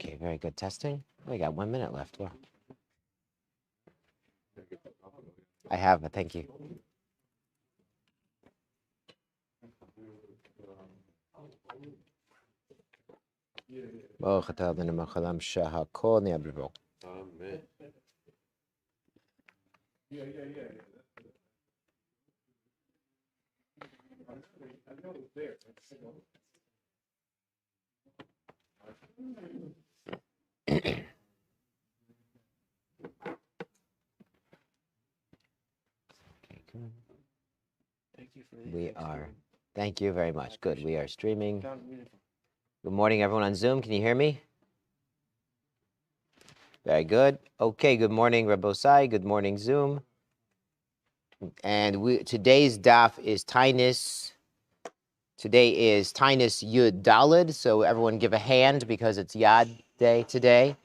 Okay, very good. Testing. We got 1 minute left. Wow. I have, but thank you. Baruch atah Adonai Michoel HaKohen Baruch. Amen. Thank you very much. Good. We are streaming. Good morning, everyone on Zoom. Can you hear me? Very good. Okay, good morning, Rabbosai. Good morning, Zoom. And today's daf is Taanis. Today is Taanis Yud Daled, so everyone give a hand because it's Yad Day today.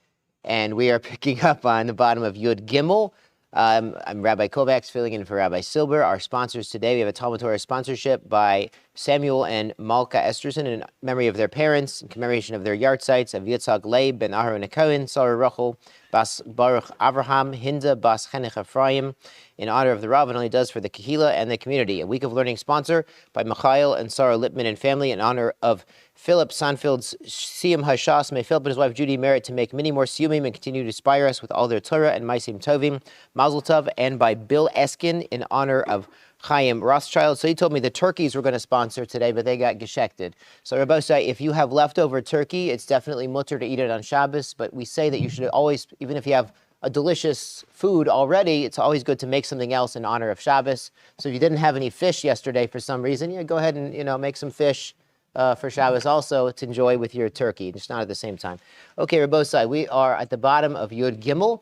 And we are picking up on the bottom of Yud Gimel. I'm Rabbi Kovacs filling in for Rabbi Silber. Our sponsors today, we have a Talmud Torah sponsorship by Samuel and Malka Esterson in memory of their parents, in commemoration of their yahrzeits of Yitzchak, Laib, ben Aharon, HaKohen, Sarah Rachel, bas Baruch Avraham, Hinda, bas Henech, Efraim, in honor of the Rav, and only does for the kehilla and the community. A week of learning sponsor by Michoel and Sarah Lipman and family in honor of Phillip, Sanfield's Siyum HaShas. May Phillip and his wife Judy merit to make many more Siyumim and continue to inspire us with all their Torah and Maasim Tovim. Mazal Tov, and by Bill Eskin in honor of Chaim Rothschild. So he told me the turkeys were going to sponsor today, but they got geshekted. So Rabbi say, if you have leftover turkey, it's definitely mutter to eat it on Shabbos, but we say that you should always, even if you have a delicious food already, it's always good to make something else in honor of Shabbos. So if you didn't have any fish yesterday for some reason, go ahead and make some fish for Shabbos also to enjoy with your turkey, just not at the same time. Okay, Rabosai, we are at the bottom of Yud Gimel,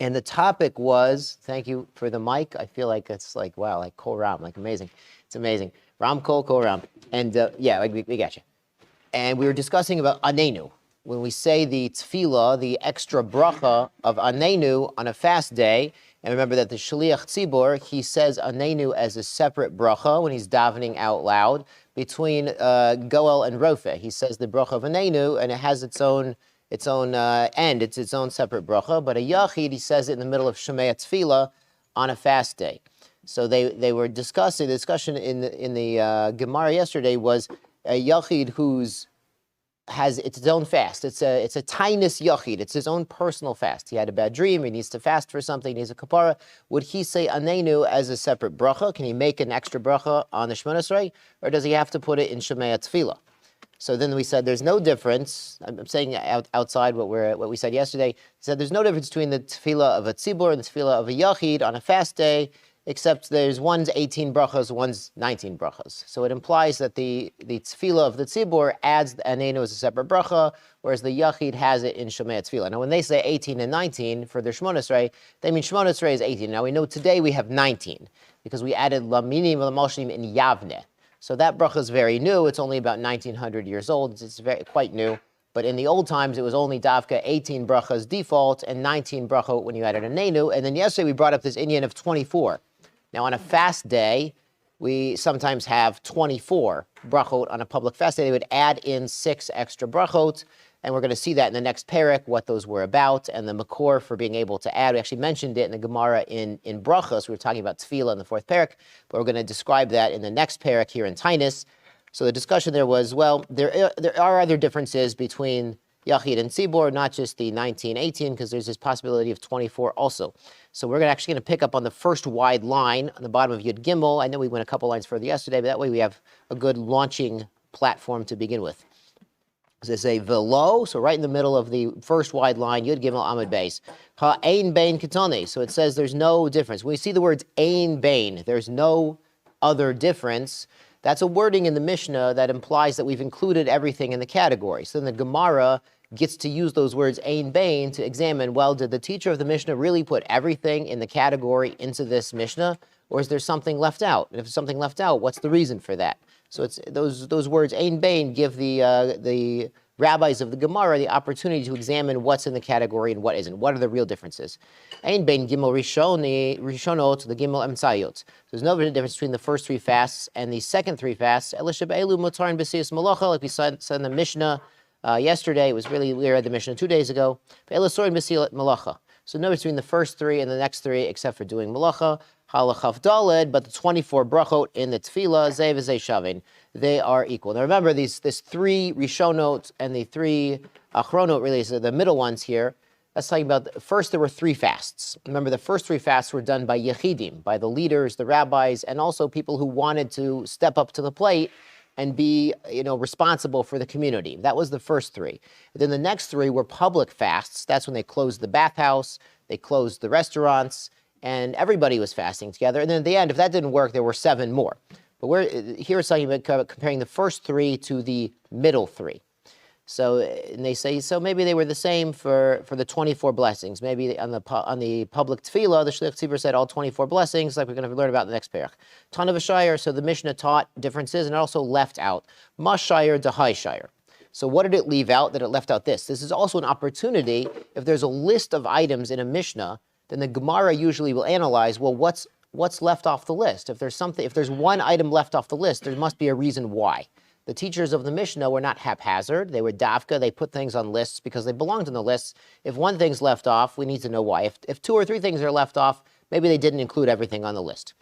and the topic was, thank you for the mic, I feel like it's like, wow, like Kol Ram, like amazing. It's amazing. Ram Kol Ram. And yeah, we got you. And we were discussing about Anenu. When we say the tefillah, the extra bracha of Anenu on a fast day, and remember that the Shaliach Tzibor, he says Anenu as a separate bracha when he's davening out loud between Goel and Rofeh. He says the bracha of Anenu, and it has its own end. It's its own separate bracha. But a Yachid, he says it in the middle of Shemei Tefillah on a fast day. So they were discussing, the discussion in the Gemara yesterday was a Yachid has its own fast. It's a Taanis Yachid. It's his own personal fast. He had a bad dream. He needs to fast for something. He needs a kapara. Would he say Anenu as a separate bracha? Can he make an extra bracha on the Shemona Esrei, or does he have to put it in Shemei Tefillah? So then we said there's no difference. I'm saying outside what we said yesterday. He said there's no difference between the tefillah of a tzibur and the tefillah of a yachid on a fast day, except there's one's 18 brachas, one's 19 brachas. So it implies that the tefillah of the tzibur adds the anenu as a separate bracha, whereas the yachid has it in Shemei Tefillah. Now when they say 18 and 19 for their Shemona Esrei, they mean Shemona Esrei is 18. Now we know today we have 19 because we added laminim v'lamalshim in Yavne. So that bracha is very new. It's only about 1900 years old. It's quite new. But in the old times, it was only davka 18 brachas default and 19 bracha when you added a nenu. And then yesterday we brought up this Indian of 24. Now on a fast day, we sometimes have 24 brachot on a public fast day. They would add in 6 extra brachot. And we're going to see that in the next parak, what those were about, and the makor for being able to add. We actually mentioned it in the Gemara in brachos. We were talking about tefillah in the 4th parak, but we're going to describe that in the next parak here in Taanis. So the discussion there was, well, there are other differences between Yachid and Tzibor, not just the 19, 18, because there's this possibility of 24 also. So we're actually going to pick up on the first wide line on the bottom of Yud Gimel. I know we went a couple lines further yesterday, but that way we have a good launching platform to begin with. So they say velo, so right in the middle of the first wide line, Yud Gimel Amud Beis. Ha ein bein ketane. So it says there's no difference. When we see the words ein bein, there's no other difference. That's a wording in the Mishnah that implies that we've included everything in the category. So then the Gemara gets to use those words ein bein to examine, well, did the teacher of the Mishnah really put everything in the category into this Mishnah, or is there something left out? And if there's something left out, what's the reason for that? So it's those words ein bein give the rabbis of the Gemara the opportunity to examine what's in the category and what isn't. What are the real differences? Ein bein gimel rishonot the gimel emtzayot. There's no difference between the first 3 fasts and the second 3 fasts. Elishab elu mutar and b'siyas malacha, like we said in the Mishnah yesterday. It was really, we read the Mishnah 2 days ago. So no between the first three and the next three, except for doing malacha, halachaf daled, but the 24 brachot in the tefillah, zeh v'zeh shavin, they are equal. Now remember, this three rishonot and the three achronot, really, so the middle ones here, that's talking about, first there were three fasts. Remember, the first three fasts were done by yechidim, by the leaders, the rabbis, and also people who wanted to step up to the plate and be, responsible for the community. That was the first three. Then the next three were public fasts. That's when they closed the bathhouse, they closed the restaurants, and everybody was fasting together. And then at the end, if that didn't work, there were 7 more. But here it's talking about comparing the first three to the middle three. So, and they say, so maybe they were the same for the 24 blessings. Maybe on the public tefillah, the Shlich Tzibur said all 24 blessings, like we're going to learn about in the next parak. Ton of a shire, so the Mishnah taught differences and also left out. Mas shire, dehai shire. So what did it leave out? That it left out this. This is also an opportunity, if there's a list of items in a Mishnah, then the Gemara usually will analyze, well, what's left off the list? If there's one item left off the list, there must be a reason why. The teachers of the Mishnah were not haphazard. They were dafka. They put things on lists because they belonged on the lists. If one thing's left off, we need to know why. If 2 or 3 things are left off, maybe they didn't include everything on the list.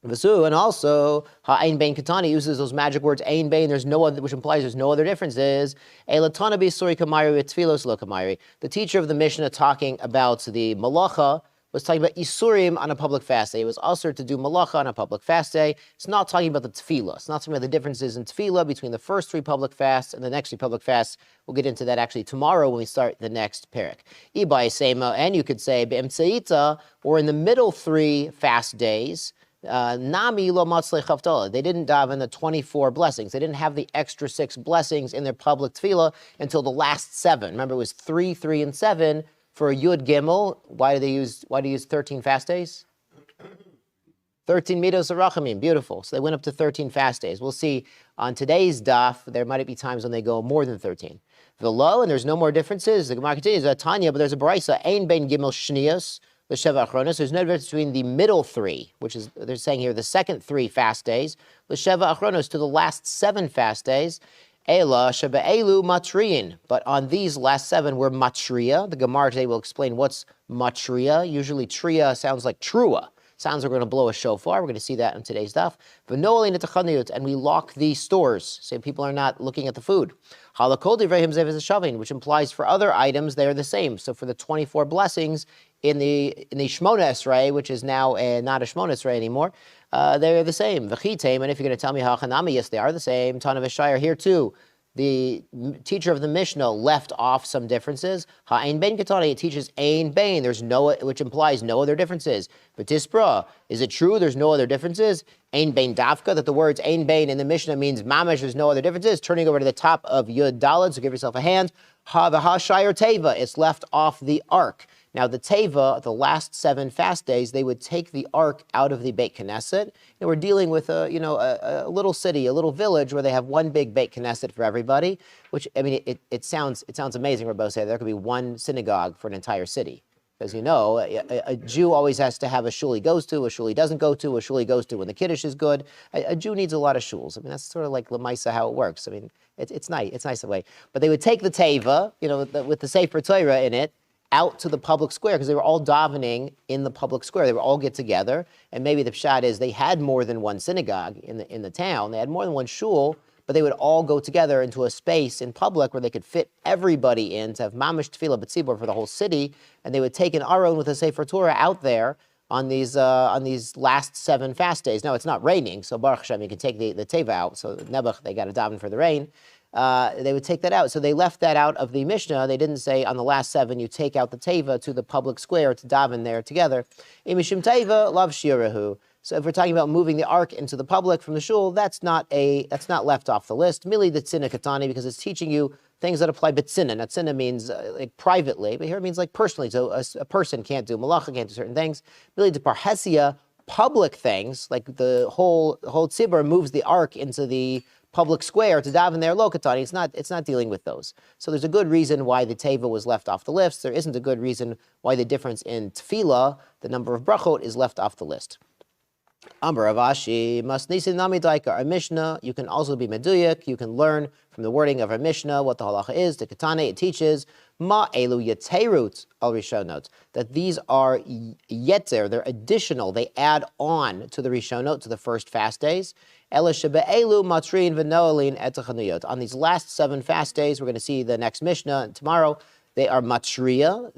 And also, ha'ain bein katani uses those magic words, ain bein, there's no other, which implies there's no other differences. Elatana b'suri kamari v'tfilos lo kamari. The teacher of the Mishnah talking about the malacha was talking about isurim on a public fast day. It was also to do malacha on a public fast day. It's not talking about the tefillah. It's not talking about the differences in tefillah between the first 3 public fasts and the next 3 public fasts. We'll get into that actually tomorrow when we start the next parak. Ibai sema, and you could say be'emtzeita, or in the middle 3 fast days, nami lo matzlei chavtala. They didn't daven the 24 blessings. They didn't have the extra 6 blessings in their public tefillah until the last 7. Remember, it was 3, 3, and 7. For Yud Gimel, why do they use 13 fast days? 13 midos of rachamim, beautiful. So they went up to 13 fast days. We'll see on today's daf, there might be times when they go more than 13. The low, and there's no more differences. The Gemara continues, Tanya, but there's a brisa, ein bein gimel shniyos, l'sheva achronos. There's no difference between the middle 3, which is, they're saying here, the second 3 fast days, l'sheva achronos, to the last 7 fast days. Ela shebe'elu matriyin, but on these last 7 were matriya. The Gemara today will explain what's matriya. Usually triya sounds like trua. Sounds like we're going to blow a shofar. We're going to see that in today's daf. And we lock the stores, so people are not looking at the food. Which implies for other items they are the same. So for the 24 blessings in the Shmona Esrei, which is now not a Shmona Esrei anymore, they're the same. And if you're going to tell me hachanami, yes, they are the same. Ton of Shire here too. The teacher of the Mishnah left off some differences. Ha'ain bein katani, it teaches ain bein. There's no, which implies no other differences. But tispra, is it true there's no other differences? Ain bein dafka, that the words ain bein in the Mishnah means mamash, there's no other differences. Turning over to the top of Yud Daled, so give yourself a hand. Ha shire teva, it's left off the ark. Now the teva, the last 7 fast days, they would take the ark out of the Beit Knesset. And we're dealing with a little city, a little village where they have one big Beit Knesset for everybody. Which, I mean, it sounds amazing. Rabbi say there could be one synagogue for an entire city, because a Jew always has to have a shul he goes to, a shul he doesn't go to, a shul he goes to when the kiddush is good. A Jew needs a lot of shuls. I mean, that's sort of like Lamaisa how it works. I mean, it's nice. It's nice that way. But they would take the teva, with the Sefer Torah in it, out to the public square, because they were all davening in the public square. They would all get together, and maybe the pshat is they had more than one synagogue in the town. They had more than one shul, but they would all go together into a space in public where they could fit everybody in to have mamish tefillah b'tzibur for the whole city, and they would take an Aharon with a Sefer Torah out there on these last 7 fast days. Now it's not raining, so Baruch Hashem, you can take the teva out. So Nebuch, they got to daven for the rain. They would take that out. So they left that out of the Mishnah. They didn't say on the last 7 you take out the teva to the public square to daven there together. Imishim teva lav shirahu. So if we're talking about moving the ark into the public from the shul, that's not left off the list. Mili detzina katani, because it's teaching you things that apply betzina. Now tzina means like privately, but here it means like personally. So a person can't do malacha, can't do certain things. Mili de parhesia, public things, like the whole tzibur moves the ark into the public square to daven there lokatani. It's not dealing with those. So there's a good reason why the teva was left off the list. There isn't a good reason why the difference in tefillah, the number of brachot, is left off the list. Amar Avashi, Masnisi Nami Daika, our Mishnah, you can also be Meduyak, you can learn from the wording of our Mishnah what the halacha is. The Katane, it teaches, Ma Elu Yeterut al Rishonot, that these are Yeter, they're additional, they add on to the Rishonot, to the first fast days. Ela Shebe Elu Matrin Venoalin Etachanuyot. On these last 7 fast days, we're going to see the next Mishnah tomorrow. They are matria.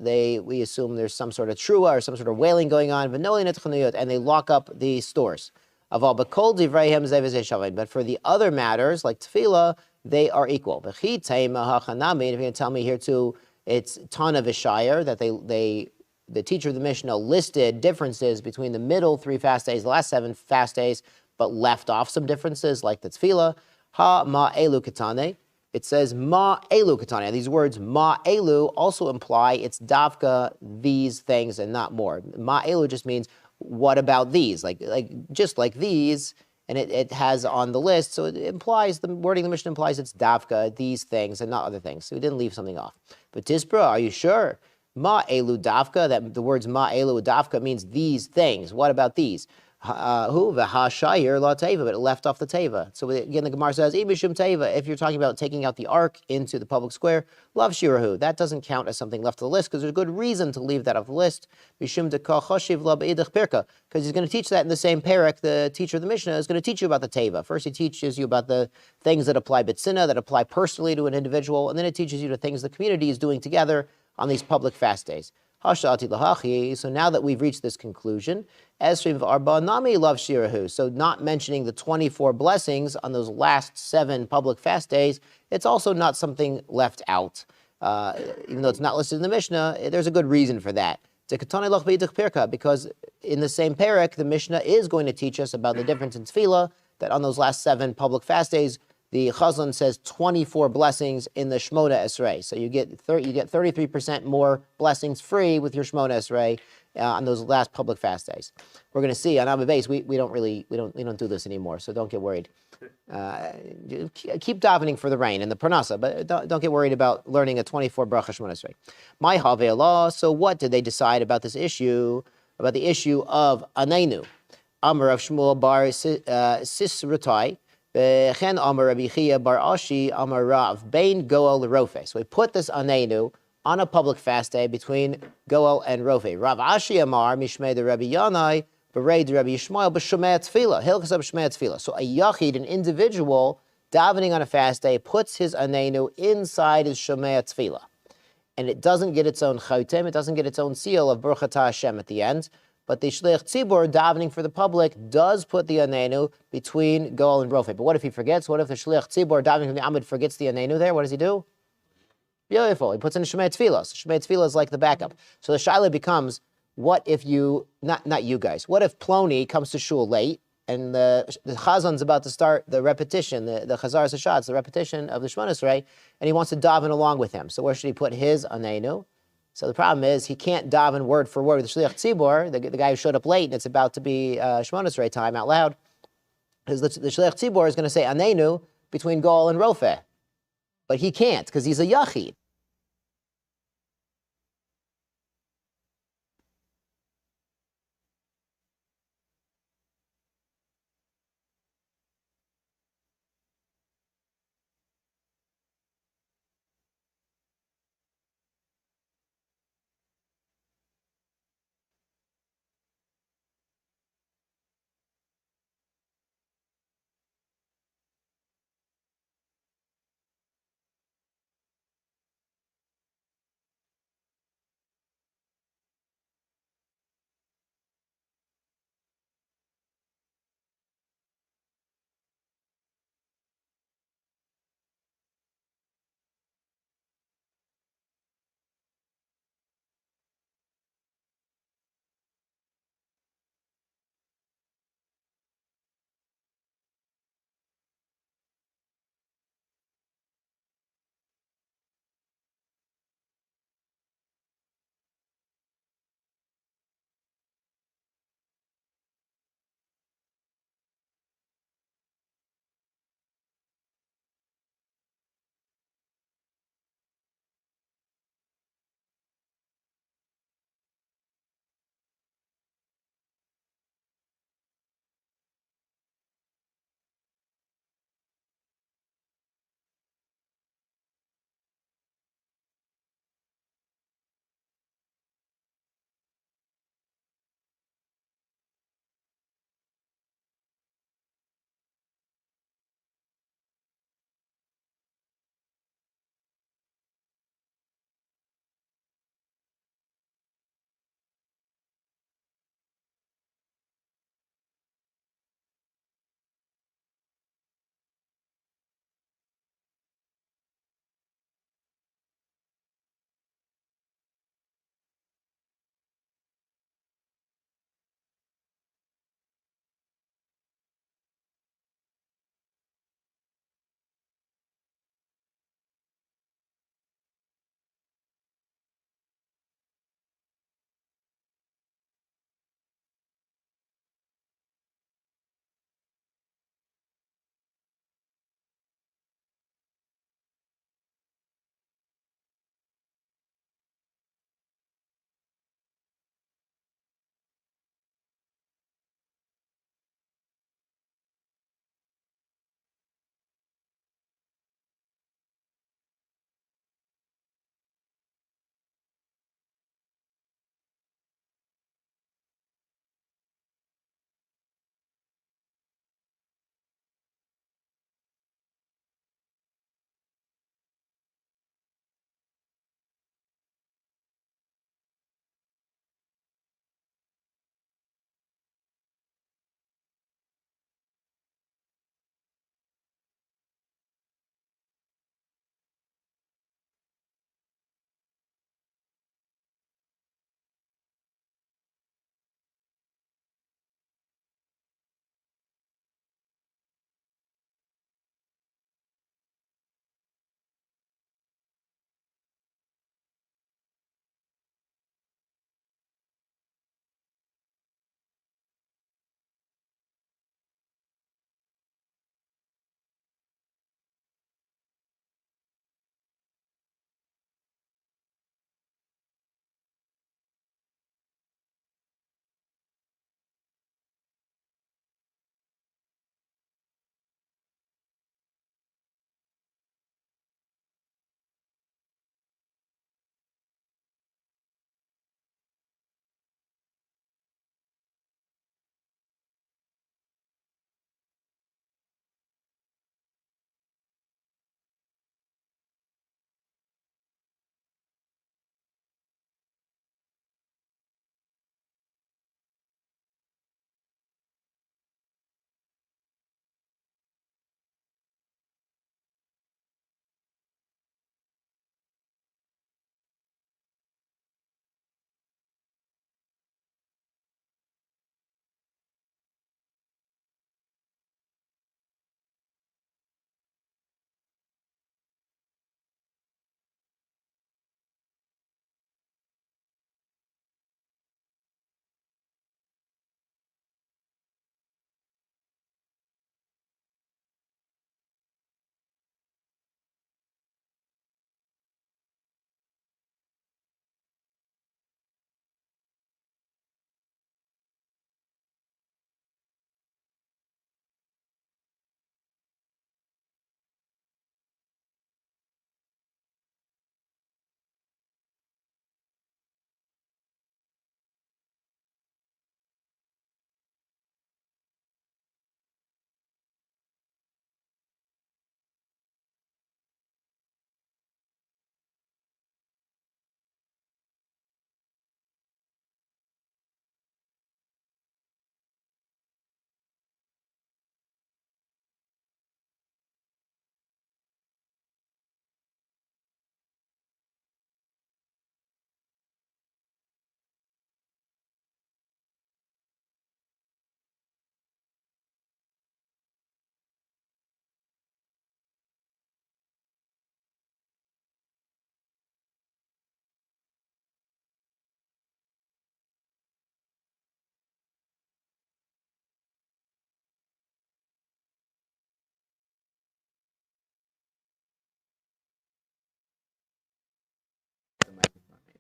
We assume there's some sort of trua or some sort of wailing going on. And they lock up the stores. But for the other matters like tefillah, they are equal. If you're going to tell me here too, it's Tana Vishayar that the teacher of the Mishnah listed differences between the middle 3 fast days, the last 7 fast days, but left off some differences like the tefillah. Ha ma elu katane. It says ma elu katana. These words ma elu also imply it's davka these things and not more. Ma elu just means what about these? Like just like these, and it has on the list. So it implies the wording of the Mishnah implies it's davka these things and not other things. So we didn't leave something off. But Tispra, are you sure? Ma elu davka, that the words ma elu davka means these things. What about these? Who the HaShayir la teva, but it left off the teva. So again, the Gemara says imishum teva. If you're talking about taking out the ark into the public square, lav shirahu. That doesn't count as something left of the list because there's good reason to leave that off the list. Mishum dekal choshiv la beidach pirka, because he's going to teach that in the same parak. The teacher of the Mishnah is going to teach you about the teva. First, he teaches you about the things that apply bitsina, that apply personally to an individual, and then it teaches you the things the community is doing together on these public fast days. So now that we've reached this conclusion, so not mentioning the 24 blessings on those last 7 public fast days, it's also not something left out. Even though it's not listed in the Mishnah, there's a good reason for that. Because in the same parak, the Mishnah is going to teach us about the difference in tefillah, that on those last 7 public fast days, the Chazon says 24 blessings in the Shmona Esrei. So you get 33% more blessings free with your Shmona Esrei on those last public fast days. We're going to see on Abba Base, we don't do this anymore, so don't get worried. Keep davening for the rain and the parnasa, but don't get worried about learning a 24 bracha Shmona Esrei. My Have Allah. So what did they decide about this issue? About the issue of Anenu? Amar of Shmuel bar Sisratai. Amar Rabbi Chia bar Ashi Amar Rav Bain Goel Rofe. So we put this anenu on a public fast day between Goel and Rofe. Rav Ashi Amar Mishmei de Rabbi Yanai Berei de Rabbi Yishmael b'Shomei Tefillah Hilchas b'Shomei Tefillah. So a yachid, an individual davening on a fast day, puts his anenu inside his Shomei Tefillah, and it doesn't get its own chotem, it doesn't get its own seal of Baruch Atah Hashem at the end. But the Shliach Tzibor, davening for the public, does put the Anenu between Goel and Rofe. But what if he forgets? What if the Shliach Tzibor, davening from the Amud, forgets the Anenu there? What does he do? Beautiful. He puts in Shemei Tefillah. So Shemei Tefillah is like the backup. So the Shaila becomes, what if you, not you guys, what if Ploni comes to shul late, and the Chazan's about to start the repetition, the Chazar HaShas, the repetition of the Shemona Esrei, and he wants to daven along with him. So where should he put his Anenu? So the problem is he can't daven word for word with the Shliach Tzibor, the guy who showed up late, and it's about to be Shemona Esrei time out loud, because the Shliach Tzibor is going to say Anenu between Goel and Rofe. But he can't, because he's a Yachid.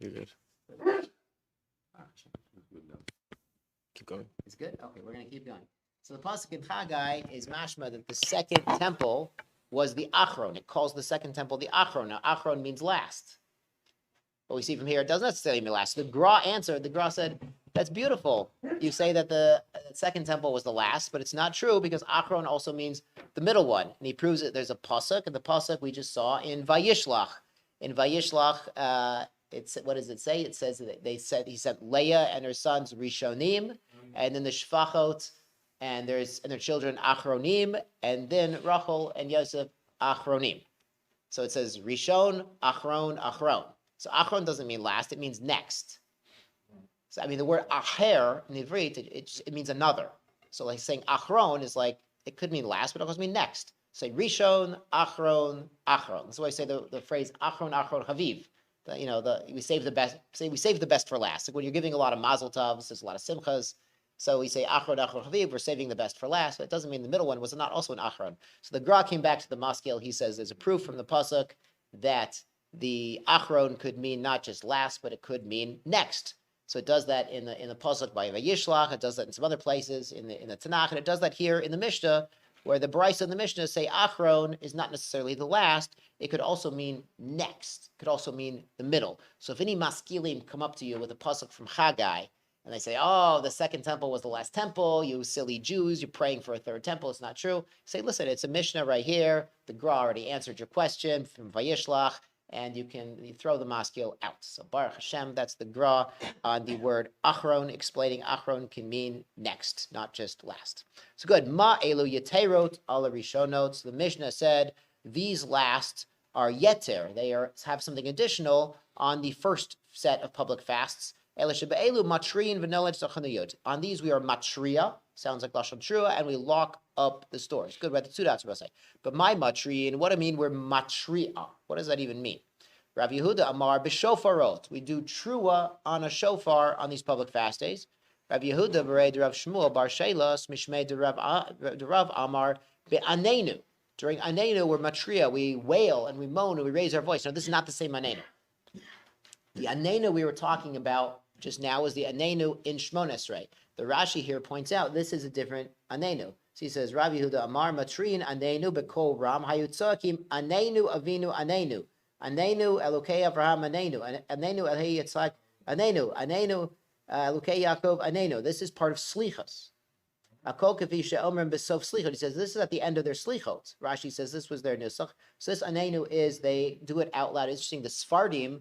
You're good. Keep going. It's good? Okay, we're going to keep going. So the pasuk in Haggai is mashma that the second temple was the Aharon. It calls the second temple the Aharon. Now, Aharon means last. But we see from here, it doesn't necessarily mean last. The Gra answered. The Gra said, that's beautiful. You say that the second temple was the last, but it's not true because Aharon also means the middle one. And he proves it. There's a pasuk, and the pasuk we just saw in Vayishlach. In Vayishlach, it's, what does it say? It says that he sent Leah and her sons Rishonim, and then the Shfachot, and their children Achronim, and then Rachel and Yosef Achronim. So it says Rishon, Achron, Achron. So Aharon doesn't mean last; it means next. So I mean the word Aher in Ivrit it means another. So like saying Aharon is like it could mean last, but it also mean next. Say Rishon, Achron, Achron. That's why I say the phrase Achron, Achron, Haviv. We save the best. We save the best for last. Like when you're giving a lot of Mazal Tovs, there's a lot of Simchas. So we say Aharon, Achron, Haviv. We're saving the best for last, but it doesn't mean the middle one was not also an Aharon. So the Gra came back to the Maskil. He says there's a proof from the pasuk that the Aharon could mean not just last, but it could mean next. So it does that in the pasuk by Vayishlach. It does that in some other places in the Tanakh, and it does that here in the Mishnah, where the Brisa and the Mishnah say Aharon is not necessarily the last. It could also mean next. It could also mean the middle. So if any maskilim come up to you with a pasuk from Haggai, and they say, oh, the second temple was the last temple, you silly Jews, you're praying for a third temple, it's not true. Say, listen, it's a Mishnah right here. The Gra already answered your question from Vayishlach, and you throw the maskil out. So Baruch Hashem, that's the Gra on the word Aharon, explaining Aharon can mean next, not just last. So good. Ma elu yeterot ala rishonot. So the Mishnah said these last are yeter. They have something additional on the first set of public fasts. On these we are matria, sounds like lashon trua, and we lock up the stores. Good, right? The two dots, say. But my matri, and what I mean, we're matria. What does that even mean? Rav Yehuda Amar b'shofarot. We do trua on a shofar on these public fast days. Rav Yehuda b'rei Rav Shmuel bar Shelas mishmei Rav Amar be'anenu. During anenu, we're matria. We wail and we moan and we raise our voice. Now, this is not the same anenu. The anenu we were talking about just now was the anenu in Shmona Esrei. The Rashi here points out this is a different anenu. So he says, Rabbi Yehuda Amar Matrin anenu bekol ram hayutzakim anenu avinu anenu anenu elokei Avraham anenu anenu elhei Yitzchak anenu elokei Yaakov anenu. This is part of slichos. Akol kavi she'omrim besof slichot. He says this is at the end of their slichot. Rashi says this was their nusach. So this anenu is they do it out loud. Interesting. The Sfardim.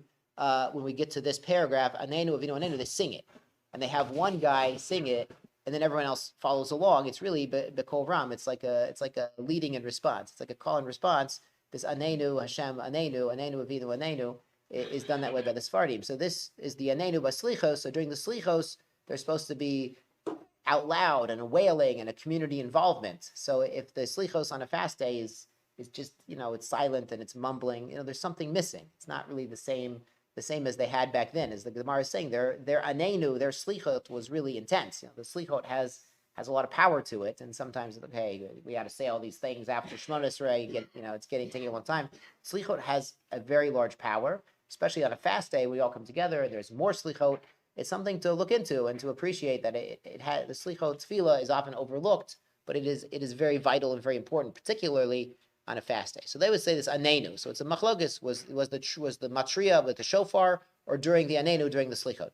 When we get to this paragraph, Anenu Avinu Anenu, they sing it, and they have one guy sing it, and then everyone else follows along. It's really Bekol Ram. It's like a leading and response. It's like a call and response. This Anenu Hashem Anenu Avinu Anenu is done that way by the Sfardim. So this is the Anenu Baslichos. So during the Slichos, they're supposed to be out loud and a wailing and a community involvement. So if the Slichos on a fast day is just it's silent and it's mumbling, there's something missing. It's not really the same as they had back then. As the Gemara is saying, their anenu, their slichot was really intense. The slichot has a lot of power to it, and sometimes we had to say all these things after Shmona Esrei. It's taking a long time. Slichot has a very large power, especially on a fast day. We all come together. There's more slichot. It's something to look into and to appreciate that the slichot tefillah is often overlooked, but it is very vital and very important, particularly on a fast day. So they would say this anenu. So it's a machlokes was the matria with the shofar, or during the anenu during the slichot.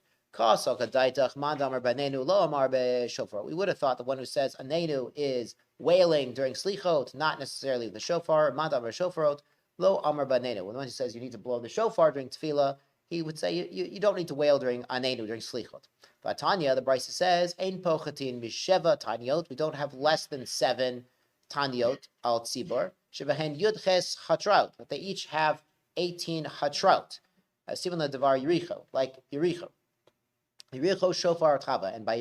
We would have thought the one who says anenu is wailing during slichot, not necessarily the shofar. Madamar shofarot lo amar banenu. When the one who says you need to blow the shofar during tefillah, he would say you don't need to wail during anenu during slichot. But Tanya, the Brisa says ein pochatin misheva taniot. We don't have less than 7 taniot al tzibor. Shebahen yudches hatraut, but they each have 18 hatraut. Similar to Devar Yericho, like Yericho. Yericho shofar chava, and by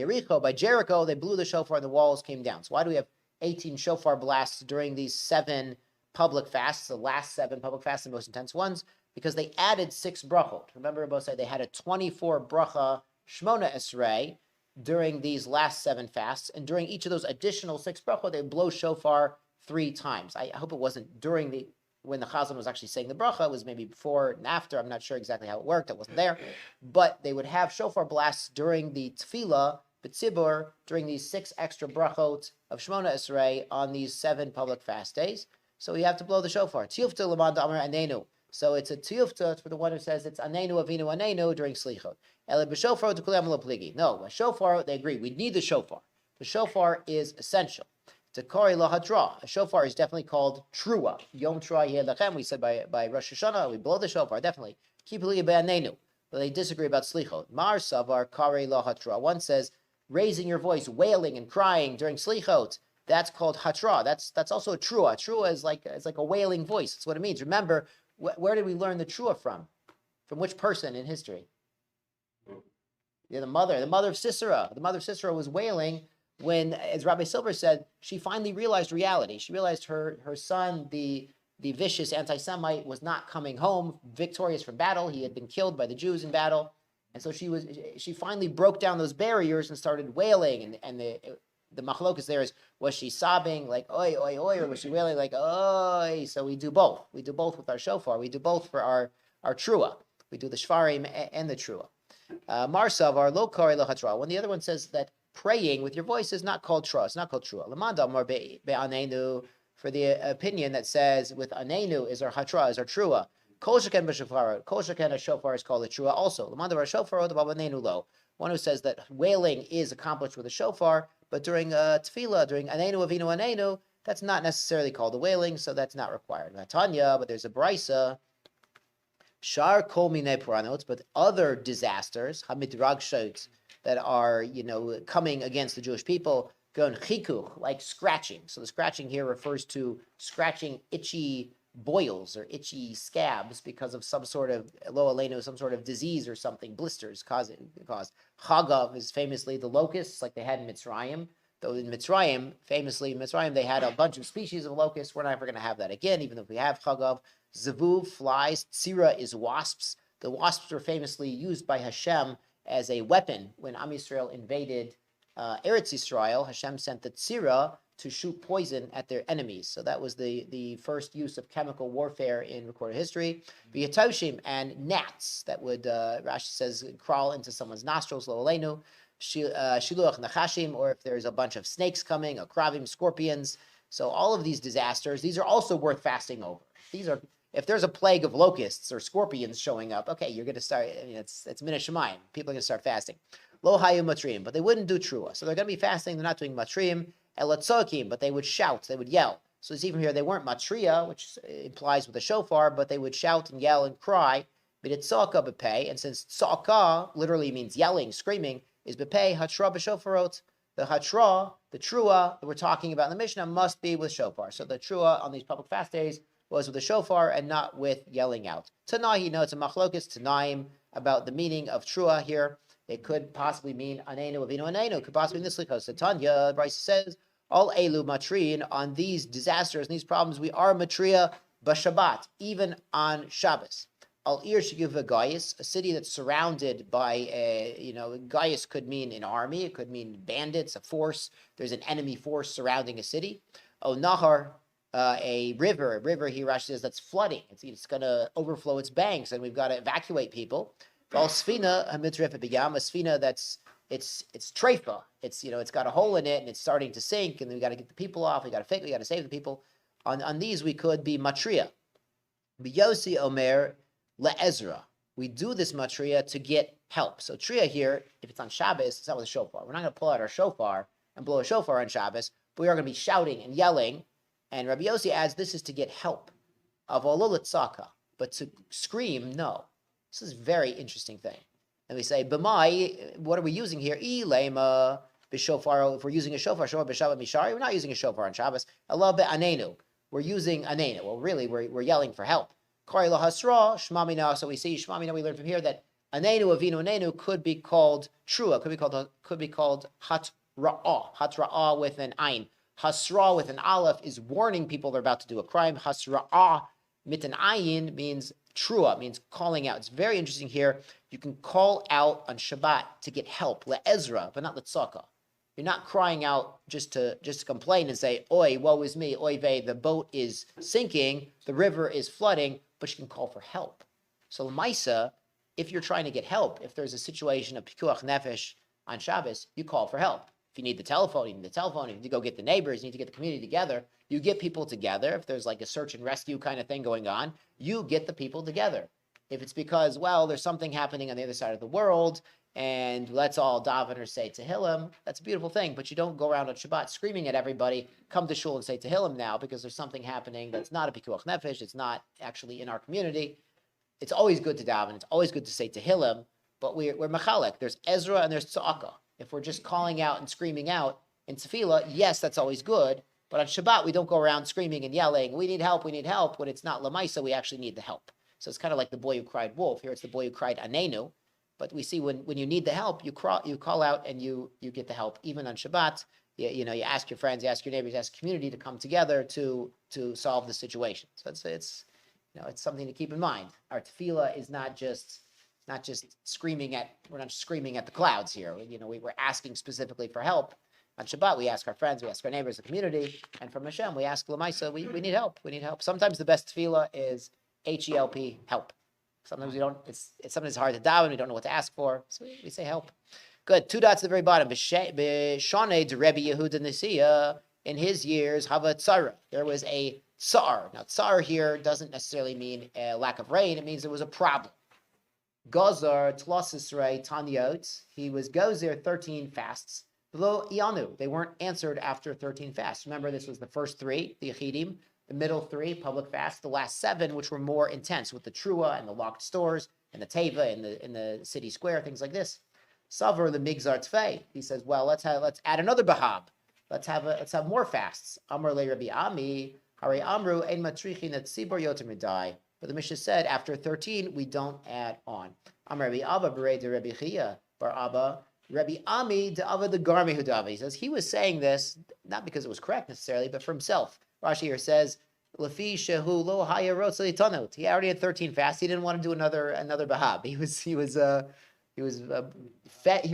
Jericho, they blew the shofar and the walls came down. So why do we have 18 shofar blasts during these 7 public fasts, the last 7 public fasts, the most intense ones? Because they added 6 brachot. Remember, Rabbi said they had a 24 bracha Shmona Esrei during these last 7 fasts, and during each of those additional 6 brachot, they blow shofar 3 times. I hope it wasn't during the when the Chazan was actually saying the bracha. It was maybe before and after. I'm not sure exactly how it worked. I wasn't there. But they would have shofar blasts during the tefillah, b'tzibur, during these 6 extra brachot of Shemona Esrei on these 7 public fast days. So we have to blow the shofar. Tiyufta l'man da'amar anenu. So it's a tiyufta for the one who says it's anenu avinu anenu during slichot. Ele b'shofar t'kulam lo pligi. No, a shofar, they agree. We need the shofar. The shofar is essential. Tekori lo hadra. A shofar is definitely called trua. Yom trua yeh lechem. We said by Rosh Hashanah, we blow the shofar, definitely. Kipuli be'anenu. But they disagree about slichot. Mar savar kari lo hatra. One says raising your voice, wailing and crying during slichot. That's called hatra. That's also a trua. Trua is like a wailing voice. That's what it means. Remember, where did we learn the trua from? From which person in history? Yeah, the mother of Sisera. The mother of Sisera was wailing when, as Rabbi Silver said, she finally realized reality. She realized her son, the vicious anti-Semite, was not coming home victorious from battle. He had been killed by the Jews in battle. And so she finally broke down those barriers and started wailing. And the machlokus there is, was she sobbing like, oi, oi, oi, or was she wailing like, oi? So we do both. We do both with our shofar. We do both for our trua. We do the shvarim and the trua. Marsav, our lo kari lo hatra. When the other one says that praying with your voice is not called trua, it's not called trua. Lamanda mar be'anenu, for the opinion that says with anenu is our hatra, is our trua. Kol sheken b'shofar. Kol sheken, a shofar is called a trua also. Lamanda mar shofar, the babanenu lo. One who says that wailing is accomplished with a shofar, but during tefillah, during anenu avinu anenu, that's not necessarily called a wailing, so that's not required. Tanya, but there's a brisa. Shar kol minei puranot, but other disasters, hamidragshot, that are, coming against the Jewish people, gon chikuch, like scratching. So the scratching here refers to scratching itchy boils or itchy scabs because of some sort of lo aleinu, some sort of disease or something, blisters caused. Chagav is famously the locusts, like they had in Mitzrayim. Though in Mitzrayim, they had a bunch of species of locusts. We're never going to have that again, even if we have Chagav. Zavuv, flies. Tzira is wasps. The wasps were famously used by Hashem as a weapon when Am Yisrael invaded Eretz Yisrael. Hashem sent the tzira to shoot poison at their enemies. So that was the first use of chemical warfare in recorded history. V'yatoshim, and gnats that would, Rashi says, crawl into someone's nostrils, lo aleinu. Shiluach nachashim, or if there's a bunch of snakes coming, akravim, scorpions. So all of these disasters, these are also worth fasting over. If there's a plague of locusts or scorpions showing up, okay, you're going to start, it's Minah Shemayim. People are going to start fasting. Lo hayu matrim, but they wouldn't do trua. So they're going to be fasting, they're not doing matrim. Elatzokim, but they would shout, they would yell. So it's even here, they weren't matria, which implies with a shofar, but they would shout and yell and cry. But it's tzaka b'pei, and since tzaka literally means yelling, screaming, is b'pei hatra b'shofarot. The hatra, the trua that we're talking about in the Mishnah must be with shofar. So the trua on these public fast days was with a shofar and not with yelling out. Tanahi, it's a machlokus tanaim about the meaning of trua here. It could possibly mean anenu avinu anenu. It could possibly mean this because Tanya, Bryce says, all elu matrin, on these disasters and these problems, we are matria b'Shabbat, even on Shabbos. Al ir shiguva gayis, a city that's surrounded by gayis could mean an army, it could mean bandits, a force. There's an enemy force surrounding a city. O nahar, a river here, Rashi says, that's flooding. It's going to overflow its banks, and we've got to evacuate people. Al sfina, a sfina that's it's treifa. It's got a hole in it and it's starting to sink, and we got to get the people off. We got to save the people. On these we could be matria. Biyosi omer le'ezra. We do this matria to get help. So tria here, if it's on Shabbos, it's not with a shofar. We're not going to pull out our shofar and blow a shofar on Shabbos, but we are going to be shouting and yelling. And Rabbi Yossi adds, this is to get help. Avolo tzaka, but to scream, no. This is a very interesting thing. And we say, b'mai, what are we using here? Lema b'shofar. If we're using a shofar, shofar b'shabbat mishari, we're not using a shofar on Shabbos. Allah be'anenu. We're using anenu. Well, really, we're yelling for help. Kari lo hasra, shmamina. So we see shmamina. We learn from here that anenu avinu anenu could be called trua. Could be called hatra'ah with an ayin. Hasra with an aleph is warning people they're about to do a crime. Hasra'ah mit an ayin means trua, means calling out. It's very interesting here. You can call out on Shabbat to get help, le'ezra, but not le'tzaka. You're not crying out just to complain and say, "Oi, woe is me, oi vey, the boat is sinking, the river is flooding," but you can call for help. So l'maisa, if you're trying to get help, if there's a situation of pikuach nefesh on Shabbos, you call for help. If you need the telephone, you need the telephone. If you need to go get the neighbors, you need to get the community together. You get people together. If there's like a search and rescue kind of thing going on, you get the people together. If it's because, well, there's something happening on the other side of the world, and let's all daven or say Tehillim, that's a beautiful thing, but you don't go around on Shabbat screaming at everybody, come to shul and say Tehillim now, because there's something happening that's not a pikuach nefesh, it's not actually in our community. It's always good to daven, it's always good to say Tehillim, but we're machalek. There's Ezra and there's tzedakah. If we're just calling out and screaming out in tefillah, yes, that's always good, but on Shabbat, we don't go around screaming and yelling, we need help, when it's not lamaisa, we actually need the help. So it's kind of like the boy who cried wolf. Here it's the boy who cried anenu. But we see when you need the help, you call out and you get the help. Even on Shabbat, you ask your friends, you ask your neighbors, you ask the community to come together to solve the situation. So it's something to keep in mind. Our tefillah is not just screaming we're not screaming at the clouds here. We're asking specifically for help. On Shabbat, we ask our friends, we ask our neighbors, the community, and from Hashem, we ask Lamaisa, we need help. We need help. Sometimes the best tefillah is HELP, help. Sometimes we don't. It's sometimes hard to daven. We don't know what to ask for, so we say help. Good. 2 dots at the very bottom. B'shanei de Rebbe Yehuda Nesiya, in his years, hava tzara. There was a tsar. Now tsar here doesn't necessarily mean a lack of rain. It means there was a problem. Gozar Tlosisrei Tanyot. He was gozer 13 fasts. Below Ianu, they weren't answered after 13 fasts. Remember, this was the first 3, the Yechidim. The middle 3, public fasts. The last 7, which were more intense with the trua and the locked stores and the teva in the city square, things like this. Savar the migzar tfei. He says, well, let's add another bahab. Let's have more fasts. Amar le Rabbi Ami, Hari Amru ein matrichin et tzibor yoter midai. But the Mishnah said after 13 we don't add on. Amar Rabbi Abba berei de Rabbi Chia bar Abba. Rabbi Ami de Abba the Garmi Hudavi. He says he was saying this not because it was correct necessarily, but for himself. Rashi here says, "Lefi shehu lo hayarot litanot." He already had 13 fasts. He didn't want to do another bahab. He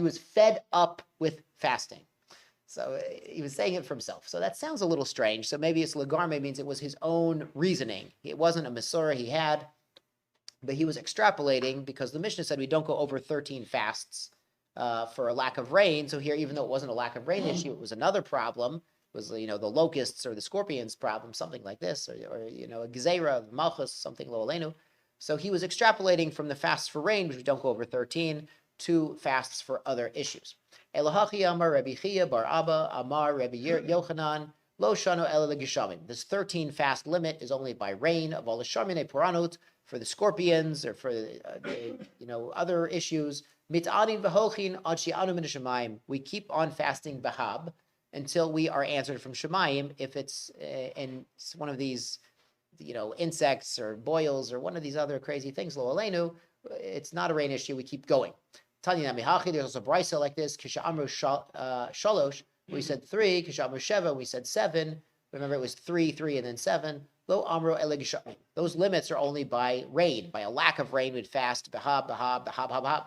was fed up with fasting. So he was saying it for himself. So that sounds a little strange. So maybe it's legarme means it was his own reasoning. It wasn't a Masorah he had, but he was extrapolating because the Mishnah said we don't go over 13 fasts for a lack of rain. So here, even though it wasn't a lack of rain issue, it was another problem. It was the locusts or the scorpions problem, something like this, or a gezerah, malchus, something lo aleinu. So he was extrapolating from the fasts for rain, which we don't go over 13, to fasts for other issues. Elahachi Amar Rabbi Chia bar Abba Amar Rabbi Yochanan lo shano ela legishamim. This 13 fast limit is only by rain of all the shamine poranot for the scorpions or for other issues. Mit'anin v'hochin ad she'anu min hashamayim. We keep on fasting bahab until we are answered from Shemayim. If it's in one of these, insects or boils or one of these other crazy things, lo aleinu, it's not a rain issue. We keep going. Tanya Mihachi, there's also brisa like this. Kisha amru shalosh, we said 3. Kisha amru sheva, we said 7. Remember, it was 3, 3, and then 7. Lo amru elegishami. Those limits are only by rain. By a lack of rain, we'd fast bahab, bahab, bahab, bahab.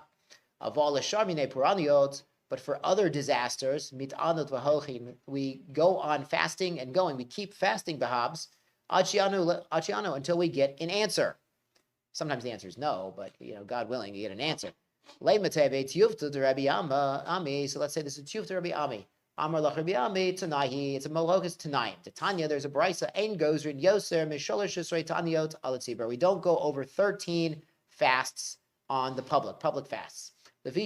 Aval shamine puraniot. But for other disasters, mit'anot v'hochin, we go on fasting and going. We keep fasting bahabs, achianu, until we get an answer. Sometimes the answer is no, but God willing, you get an answer. Laib tiyufta to Rabbi Ami. So let's say this is tiyufta to Rabbi Ami. Amar lach Rabbi Ami tanahi. It's a malokas tanayim. To Tanya, there's a brisa. Ein gozrin yoser misholosh yisrei taniot alatzibur. We don't go over 13 fasts on the public fasts. We don't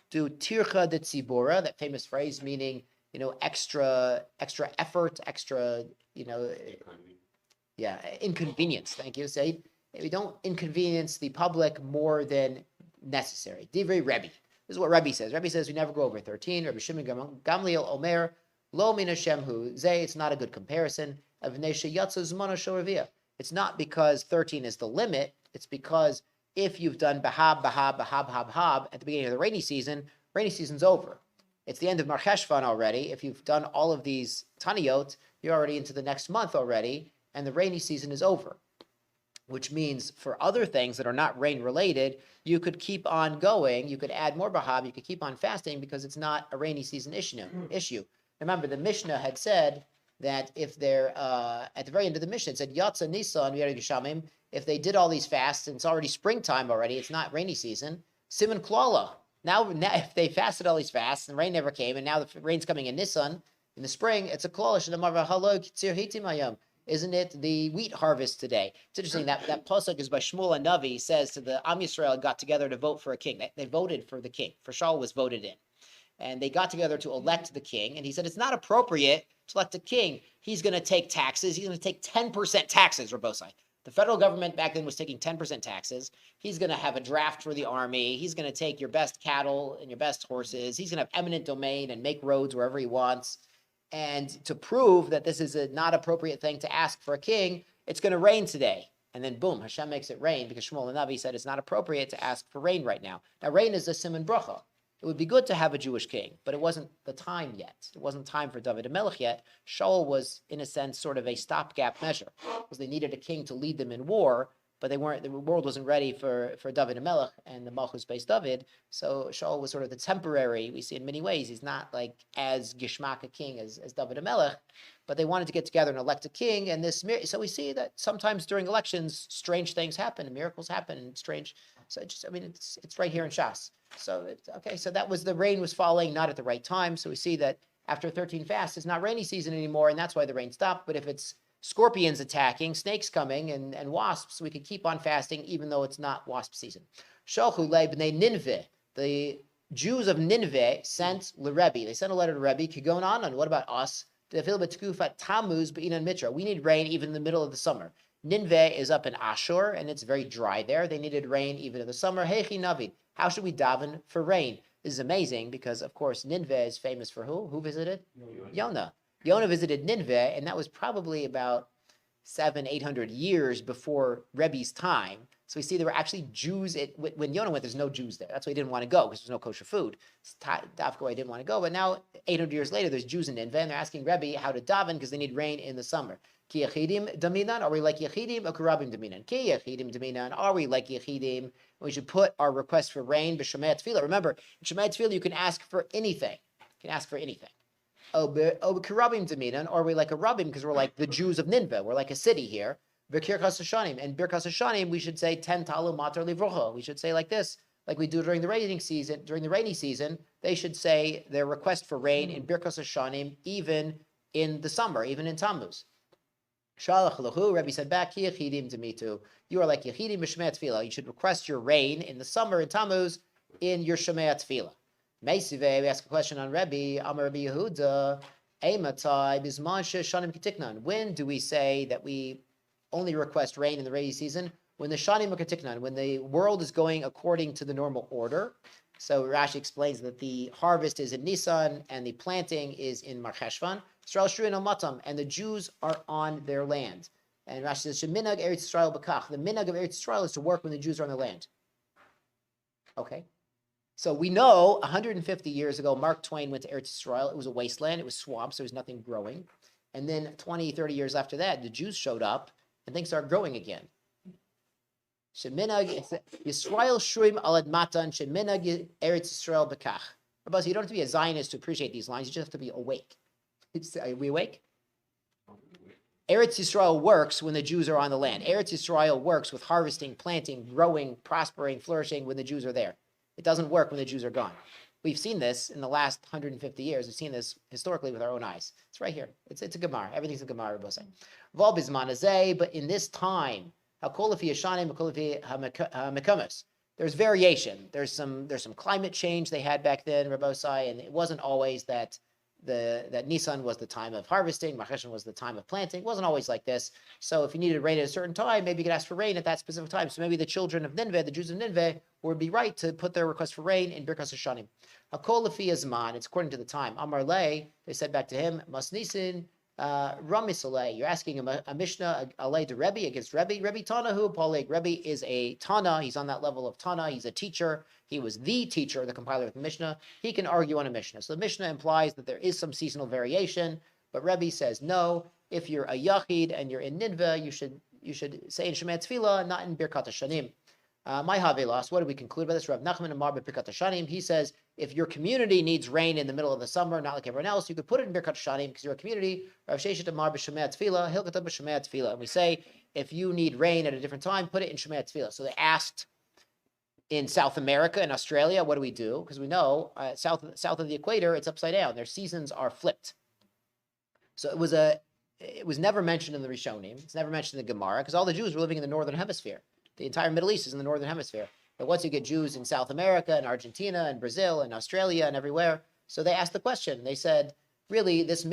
do tircha de tzibora, that famous phrase meaning, extra effort, extra, inconvenience. Thank you, Said. We don't inconvenience the public more than necessary. Divrei Rebbe. This is what Rebbe says. Rebbe says we never go over 13. Rabbi Shimon Gamliel Omer, lo min Hashem hu zeh. It's not a good comparison. It's not because 13 is the limit. It's because if you've done bahab at the beginning of the rainy season's over. It's the end of Mar Cheshvan already. If you've done all of these taniyot, you're already into the next month already, and the rainy season is over. which means for other things that are not rain related, you could keep on going. You could add more bahab. You could keep on fasting because it's not a rainy season issue. Remember, the Mishnah had said that if they're at the very end of the Mishnah, it said Yatza Nisan Geshamim. If they did all these fasts and it's already springtime already, it's not rainy season. Siman Klala. Now, if they fasted all these fasts and rain never came, and now the rain's coming in Nisan in the spring, it's a klala. Isn't it the wheat harvest today? It's interesting that pasuk is by Shmuel Navi. He says to the Am Yisrael got together to vote for a king. They voted for the king. For Shaul was voted in. And they got together to elect the king. And he said, it's not appropriate to elect a king. He's going to take taxes. He's going to take 10% taxes, Rabosai. The federal government back then was taking 10% taxes. He's going to have a draft for the army. He's going to take your best cattle and your best horses. He's going to have eminent domain and make roads wherever he wants. And to prove that this is a not appropriate thing to ask for a king, it's going to rain today. And then boom, Hashem makes it rain because Shmuel Navi said it's not appropriate to ask for rain right now. Now, rain is a siman bracha. It would be good to have a Jewish king, but it wasn't the time yet. It wasn't time for David HaMelech yet. Shaul was, in a sense, sort of a stopgap measure because they needed a king to lead them in war, but they weren't. The world wasn't ready for David HaMelech and the Malchus based David. So Shaul was sort of the temporary. We see in many ways he's not like as gishmak a king as David HaMelech, but they wanted to get together and elect a king. And so we see that sometimes during elections, strange things happen and miracles happen and strange. So it's right here in HaShas. So so that was the rain was falling not at the right time. So we see that after 13 fasts, it's not rainy season anymore, and that's why the rain stopped. But if it's scorpions attacking, snakes coming, and wasps, we can keep on fasting even though it's not wasp season. Sholchu Laib b'nei Nineveh, the Jews of Nineveh sent Rebbe. They sent a letter to Rebbe. Going on. What about us? Tammuz b'inan mitra. We need rain even in the middle of the summer. Nineveh is up in Ashur, and it's very dry there. They needed rain even in the summer. Hechi Navi. How should we daven for rain? This is amazing because, of course, Nineveh is famous for who? Who visited? Yonah. Yonah visited Nineveh, and that was probably about 700-800 years before Rebbe's time. So we see there were actually Jews. When Yonah went, there's no Jews there. That's why he didn't want to go, because there's no kosher food. Dafka why he didn't want to go. But now, 800 years later, there's Jews in Nineveh, and they're asking Rebbe how to daven because they need rain in the summer. Ki yachidim daminan? Are we like yachidim or karabim daminan? Ki yachidim daminan? Are we like yachidim? We should put our request for rain b'shemei tefillah. Remember, in shemei tefillah, you can ask for anything. You can ask for anything. Karabim daminan? Or are we like a rabbim because we're like the Jews of Nineveh? We're like a city here. Birkas Hashanim. And Birkas Hashanim, we should say 10 talu matar livrocha. We should say like this, like we do during the rainy season. During the rainy season, they should say their request for rain in Birkas Hashanim, even in the summer, even in Tammuz. Shalach lahu, Rebbe said back, Ki yachidim demitu. You are like yachidim b'shemei tefillah. You should request your rain in the summer in Tammuz in your shemei tefillah. Meisiveh, we ask a question on Rebbe. Amar Rebbe Yehuda, Eimatai bizman shanim kitiknan. When do we say that we only request rain in the rainy season? When the shanim kitiknan, when the world is going according to the normal order. So Rashi explains that the harvest is in Nisan and the planting is in Mar Cheshvan. And the Jews are on their land. And Rashi says, Sheminag Eretz Yisrael b'kach. The minag of Eretz Yisrael is to work when the Jews are on the land. Okay. So we know 150 years ago, Mark Twain went to Eretz Yisrael. It was a wasteland. It was swamps. There was nothing growing. And then 20, 30 years after that, the Jews showed up and things started growing again. Sheminag Yisrael Shurim Alad Matan Sheminag Eretz Yisrael b'kach. Rabbi, you don't have to be a Zionist to appreciate these lines. You just have to be awake. Are we awake? Eretz Yisrael works when the Jews are on the land. Eretz Yisrael works with harvesting, planting, growing, prospering, flourishing when the Jews are there. It doesn't work when the Jews are gone. We've seen this in the last 150 years. We've seen this historically with our own eyes. It's right here. It's a Gemara. Everything's a Gemara, Rabbi. Vol bizman hazeh, but in this time, hakolafi yashanim, hakolafi hamekamus. There's variation. There's some climate change they had back then, Rabbi, and it wasn't always that Nisan was the time of harvesting, Mar Cheshvan was the time of planting. It wasn't always like this. So if you needed rain at a certain time, maybe you could ask for rain at that specific time. So maybe the children of Nineveh, the Jews of Nineveh, would be right to put their request for rain in Birkas Hashanim. Hakol lefi azman, it's according to the time. Amar lei, they said back to him, Mas nisin ramisalei. You're asking a Mishnah, alei to Rebbe against Rebbe. Rebbe Tanahu, Paulig. Rebbe is a Tana. He's on that level of Tana. He's a teacher. He was the teacher, the compiler of the Mishnah. He can argue on a Mishnah. So the Mishnah implies that there is some seasonal variation, but Rebbe says no. If you're a Yachid and you're in Nineveh, you should say in Shema Tefillah, not in Birkat HaShanim. My Havelas, what do we conclude by this? Rav Nachman Amar Birkat HaShanim, he says, if your community needs rain in the middle of the summer, not like everyone else, you could put it in Birkat HaShanim because you're a community. Rav Sheshet Amar B'Shema Tefillah, Hilkata B'Shema Tefillah. And we say, if you need rain at a different time, put it in Shema Tefillah. So they asked in South America and Australia, what do we do? Because we know south of the equator, it's upside down. Their seasons are flipped. So it was never mentioned in the Rishonim. It's never mentioned in the Gemara because all the Jews were living in the northern hemisphere. The entire Middle East is in the northern hemisphere. But once you get Jews in South America and Argentina and Brazil and Australia and everywhere, so they asked the question. They said, really, this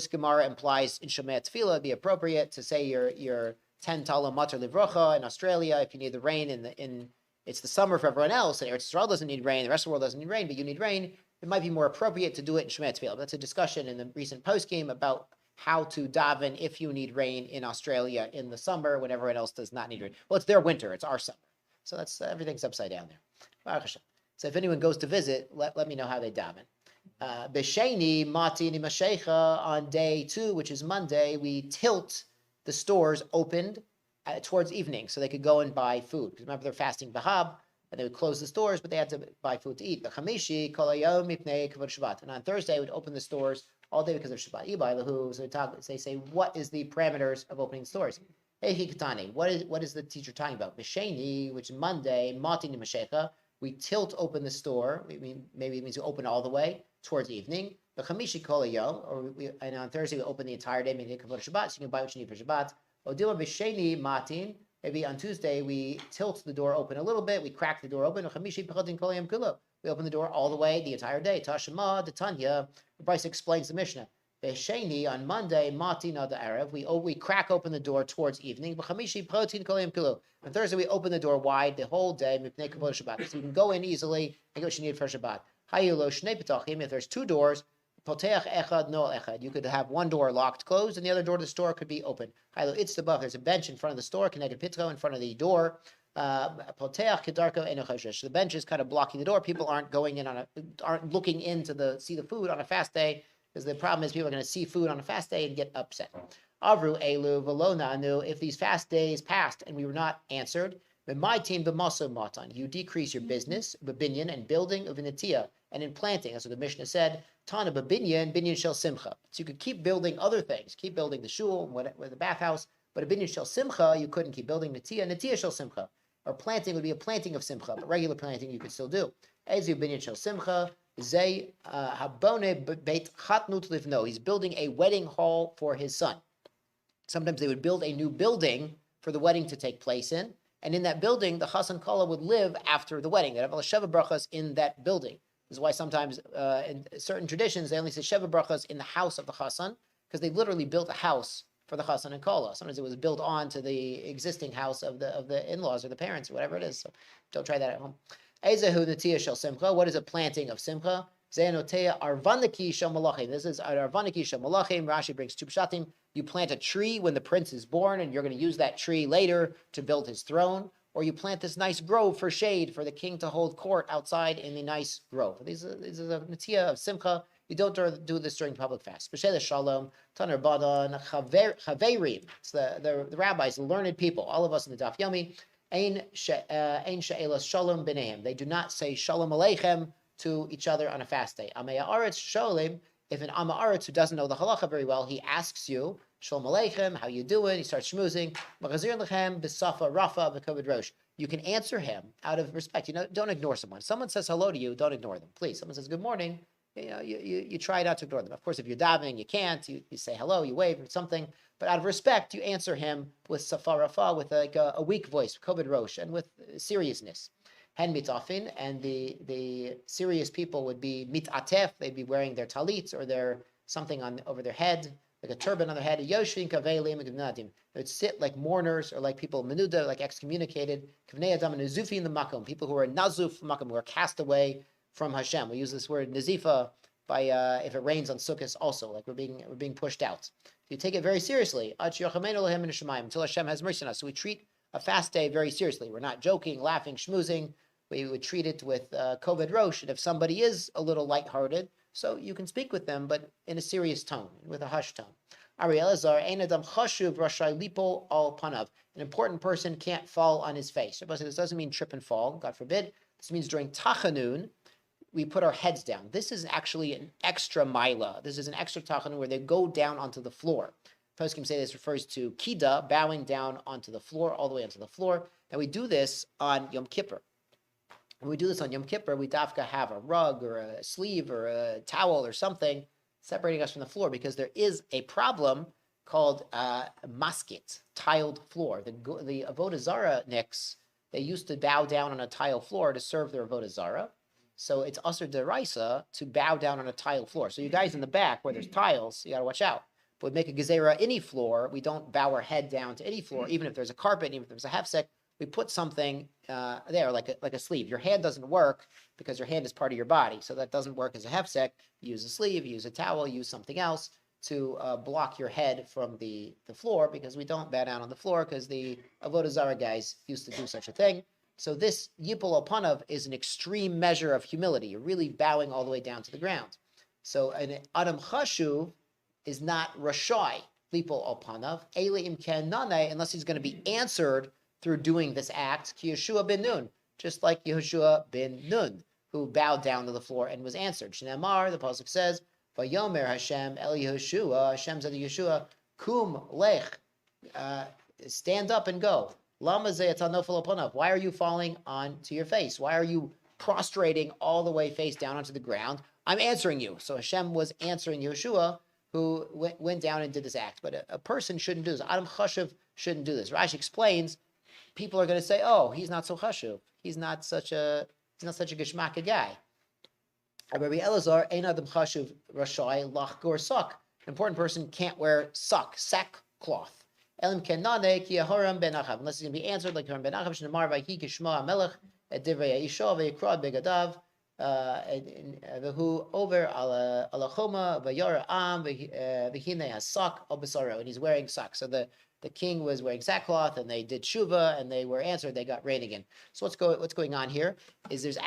Gemara implies in Shema Tefillah it'd be appropriate to say your 10 Tala Matar Livrocha in Australia if you need the rain it's the summer for everyone else, and Eretz Yisrael doesn't need rain, the rest of the world doesn't need rain, but you need rain. It might be more appropriate to do it in Shema Tefillah. That's a discussion in the recent postgame about how to daven if you need rain in Australia in the summer when everyone else does not need rain. Well, it's their winter, it's our summer. So that's everything's upside down there. Baruch Hashem. So if anyone goes to visit, let me know how they daven. B'sheni mati nimashecha, on day 2, which is Monday, we tilt the stores opened towards evening so they could go and buy food. Because remember, they're fasting Bahab, and they would close the stores, but they had to buy food to eat. And on Thursday, we'd open the stores all day because of Shabbat. So they say, what is the parameters of opening stores? What is the teacher talking about? B'sheni, which is Monday, mati nimashecha, we tilt open the store. Maybe it means we open all the way towards evening. And on Thursday, we open the entire day, maybe Shabbat, so you can buy what you need for Shabbat. Maybe on Tuesday, we tilt the door open a little bit, we crack the door open. We open the door all the way, the entire day. Tashema, the Tanya, Bryce explains the Mishnah. On Monday, Matina the Arab, we crack open the door towards evening. On Thursday, we open the door wide the whole day, so you can go in easily and get what you need for Shabbat. If there's 2 doors, you could have one door locked, closed, and the other door to the store could be open. There's a bench in front of the store, connected pitro in front of the door. The bench is kind of blocking the door. People aren't going in aren't looking in to see the food on a fast day, because the problem is people are going to see food on a fast day and get upset. Avru elu velona knew if these fast days passed and we were not answered, my team matan, you decrease your business, babinyan, and building of inatia, and in planting. That's what the Mishnah said. Tana binyan shel simcha. So you could keep building other things, keep building the shul, with the bathhouse, but a binyan shel simcha you couldn't keep building natia shel simcha. Or planting would be a planting of simcha, but regular planting you could still do. Ezu binyan shel simcha. Zay habone beit chatnut livno. He's building a wedding hall for his son. Sometimes they would build a new building for the wedding to take place in, and in that building, the chas and kala would live after the wedding. They'd have all sheva brachas in that building. This is why sometimes in certain traditions they only say sheva brachas in the house of the chasan, because they literally built a house for the chasan and kala. Sometimes it was built on to the existing house of the in-laws or the parents or whatever it is. So don't try that at home. Ezehu netiya shel simcha. What is a planting of simcha? Zeanotea arvaniki shel malachim. This is arvaniki shel malachim. Rashi brings 2 pshatim. You plant a tree when the prince is born, and you're going to use that tree later to build his throne. Or you plant this nice grove for shade for the king to hold court outside in the nice grove. These are the netiya of simcha. You don't do this during public fast. B'shele shalom, taner badan, chaverim. It's the rabbis, the learned people, all of us in the Daf Yomi. Ein she'elas shalom b'neim. They do not say shalom aleichem to each other on a fast day. Amei haaretz shalom. If an Am Haaretz who doesn't know the halacha very well, he asks you, Shalom Aleichem, how you doing? He starts schmoozing. You can answer him out of respect. Don't ignore someone. Someone says hello to you, don't ignore them. Please. Someone says good morning, you try not to ignore them. Of course, if you're davening, you can't. You say hello, you wave or something. But out of respect, you answer him with safarafa, with like a weak voice, kavod rosh, and with seriousness. Hen mitafin, and the serious people would be mitatef. They'd be wearing their talits or their something over their head, like a turban on their head. Yoshvin kavelim gnadim. They'd sit like mourners or like people menuda, like excommunicated. Kavnei adam nezufi in the makom. People who are nazuf makom, who are cast away from Hashem. We use this word nazifa by if it rains on Sukkot also, like we're being pushed out. You take it very seriously. Until Hashem has mercy on us. So we treat a fast day very seriously. We're not joking, laughing, schmoozing. We would treat it with kavod rosh. And if somebody is a little lighthearted, so you can speak with them, but in a serious tone, with a hushed tone. Ari Elazar, Ein Adam Chashuv Rashai Lipo Al Panav. An important person can't fall on his face. This doesn't mean trip and fall, God forbid. This means during Tachanun, we put our heads down. This is actually an extra mila. This is an extra tachanun where they go down onto the floor. Poskim say this refers to kida, bowing down onto the floor, all the way onto the floor. And we do this on Yom Kippur. When we do this on Yom Kippur, we dafka have a rug or a sleeve or a towel or something separating us from the floor because there is a problem called maskit, tiled floor. The Avodah Zarah nicks, they used to bow down on a tile floor to serve their Avodah Zarah. So it's Asr Deraisa to bow down on a tile floor. So you guys in the back where there's tiles, you got to watch out. But we make a gezerah any floor. We don't bow our head down to any floor, even if there's a carpet, even if there's a hefsek. We put something there, like a sleeve. Your hand doesn't work because your hand is part of your body. So that doesn't work as a hefsek. Use a sleeve, use a towel, use something else to block your head from the floor because we don't bow down on the floor because the Avodah Zarah guys used to do such a thing. So this Yipol Opanav is an extreme measure of humility. You're really bowing all the way down to the ground. So an Adam Chashuv is not Rashai, Lipol Opanav, Eli Imken Nane, unless he's going to be answered through doing this act, Ki Yeshua ben Nun, just like Yehoshua ben Nun, who bowed down to the floor and was answered. Shneamar, the Pasuk says, Vayomer Hashem El Yehoshua, Hashem said to Yeshua, Kum Lech, stand up and go. Why are you falling onto your face? Why are you prostrating all the way face down onto the ground? I'm answering you. So Hashem was answering Yeshua, who went down and did this act. But a person shouldn't do this. Adam Chashuv shouldn't do this. Rashi explains, people are going to say, oh, he's not so Chashuv. He's not such a Geshmaka guy. Rabbi Elazar, Ein Adam Chashuv Rashai Lach Gor Sak. An important person can't wear sackcloth. Elim Kenane ki Aharon ben Achav. Unless he's going to be answered like Aharon ben Achav. Shnemar vayhi kishma Melech et divrei Yisha veyikrad begadav v'hu over ala choma v'yara am v'hinei hasak al basaro. And he's wearing socks. So the king was wearing sackcloth, and they did shuva, and they were answered. They got rain again. So what's going on here is there's a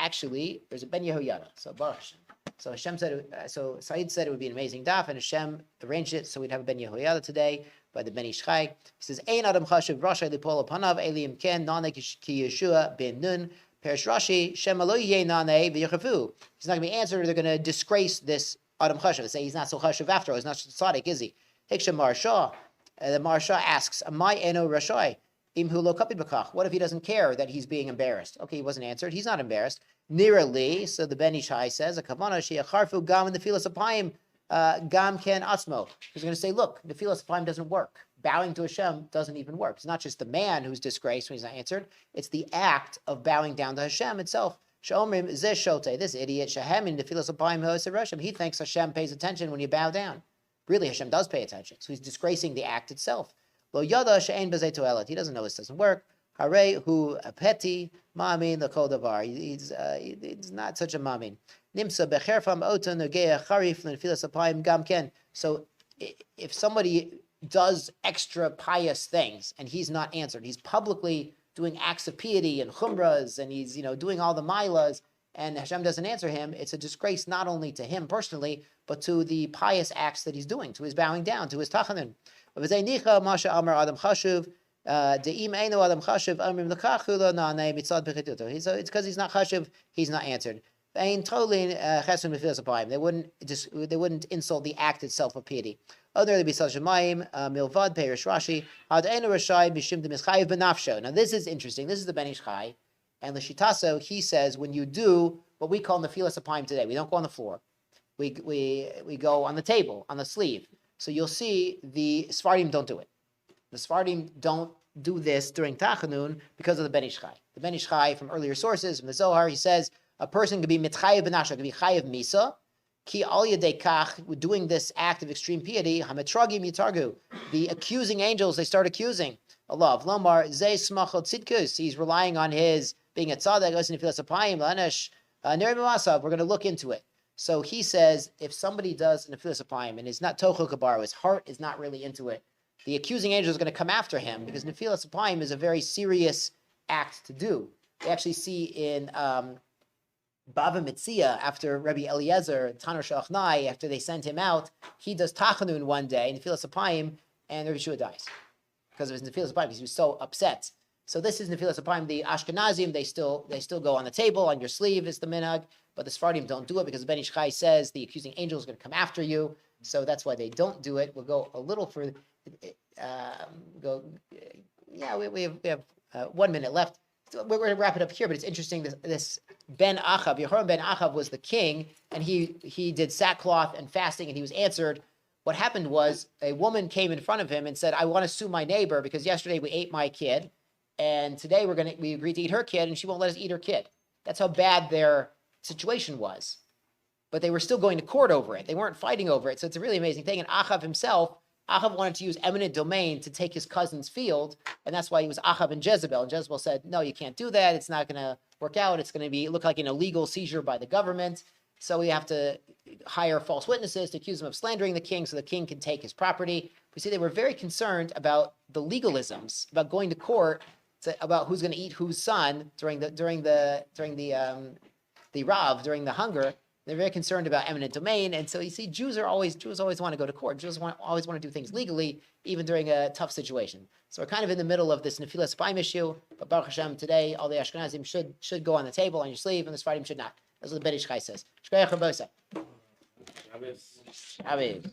Ben Yehoyada. So Baruch. So Hashem said. So Said said it would be an amazing daf, and Hashem arranged it so we'd have a Ben Yehoyada today by the Ben Ish Chai. He says, Ein Adam Chashuv Rashai Lipol Panav Elim Ken Nane Ki Yeshua Ben Nun Perish Rashi Shem Alo Yeh Nane V'Yechavu. He's not going to be answered. They're going to disgrace this Adam Chashuv. They say he's not so Chashuv after all. He's not tzaddik, is he? Hiksha Marsha. The Marsha asks, Amai Eno Rashai Imhu Lo Kapi B'Kach. What if he doesn't care that he's being embarrassed? Okay, he wasn't answered. He's not embarrassed. Nirali. So the Ben Ish Chai says, A Kavana She'acharfu Gam in the Filas Apayim. Gam Ken Atzmo. He's going to say, look, the Nefilas Efraim doesn't work. Bowing to Hashem doesn't even work. It's not just the man who's disgraced when he's not answered. It's the act of bowing down to Hashem itself. Shomrim zeh shote. This idiot, Shahem in Nefilas Efraim Hoseh. He thinks Hashem pays attention when you bow down. Really, Hashem does pay attention. So he's disgracing the act itself. Lo yada she'ein b'zeh to'elet. He doesn't know this doesn't work. Harei hu apeti mamin l'kol davar. He's not such a mamin. Nimsa becherfam oton nogea charif l'nefilas apayim gam ken. So if somebody does extra pious things and he's not answered, he's publicly doing acts of piety and chumras, and he's doing all the milas, and Hashem doesn't answer him, it's a disgrace not only to him personally, but to the pious acts that he's doing, to his bowing down, to his tachanun. It's because he's not chashuv, he's not answered. They wouldn't insult the act itself of piety. Other milvad perish Rashi. Now this is interesting. This is the Ben Ish Chai, and the Shitaso, he says when you do what we call nefilas apayim today, we don't go on the floor. We go on the table, on the sleeve. So you'll see the Sfardim don't do it. The Sfardim don't do this during Tachanun because of the Ben Ish Chai. The Ben Ish Chai from earlier sources, from the Zohar, he says a person could be mitchayev benashra, could be chayev misa, ki al yedei kach, doing this act of extreme piety, hametragim yitargu, the accusing angels, they start accusing Allah. Lomar zeh smachot tzidkus, he's relying on his being a tzaddik, we're going to look into it. So he says, if somebody does nefilas apayim and is not tocho kabar, his heart is not really into it, the accusing angel is going to come after him because nefilas apayim is a very serious act to do. We actually see in Bava Mitzia, after Rabbi Eliezer, Tanur Shalachnai, after they send him out, he does Tachanun one day in Nefilas Apayim, and Rabbi Shua dies because of his Nefilas Apayim, because he was so upset. So this is Nefilas Apayim. The Ashkenazim, they still go on the table, on your sleeve is the minhag, but the Sephardim don't do it because Ben Ish Chai says the accusing angel is going to come after you. So that's why they don't do it. We'll go a little further. We have 1 minute left. So we're going to wrap it up here, but it's interesting. This Ben Achav, Yehoram Ben Achav was the king, and he did sackcloth and fasting, and he was answered. What happened was a woman came in front of him and said, "I want to sue my neighbor because yesterday we ate my kid, and today we agreed to eat her kid, and she won't let us eat her kid." That's how bad their situation was. But they were still going to court over it. They weren't fighting over it. So it's a really amazing thing. And Achav wanted to use eminent domain to take his cousin's field, and that's why he was Achav and Jezebel. And Jezebel said, "No, you can't do that. It's not going to work out. It's going to look like an illegal seizure by the government. So we have to hire false witnesses to accuse him of slandering the king so the king can take his property." We see they were very concerned about the legalisms, about going to court, about who's going to eat whose son during the Rav, during the hunger. They're very concerned about eminent domain, and so you see, Jews always want to go to court. Jews always want to do things legally, even during a tough situation. So we're kind of in the middle of this Nefilas Apayim issue. But Baruch Hashem, today all the Ashkenazim should go on the table on your sleeve, and the Sephardim should not. That's what the Ben Ish Chai says. Shkoyach Rabosa. Shabbos.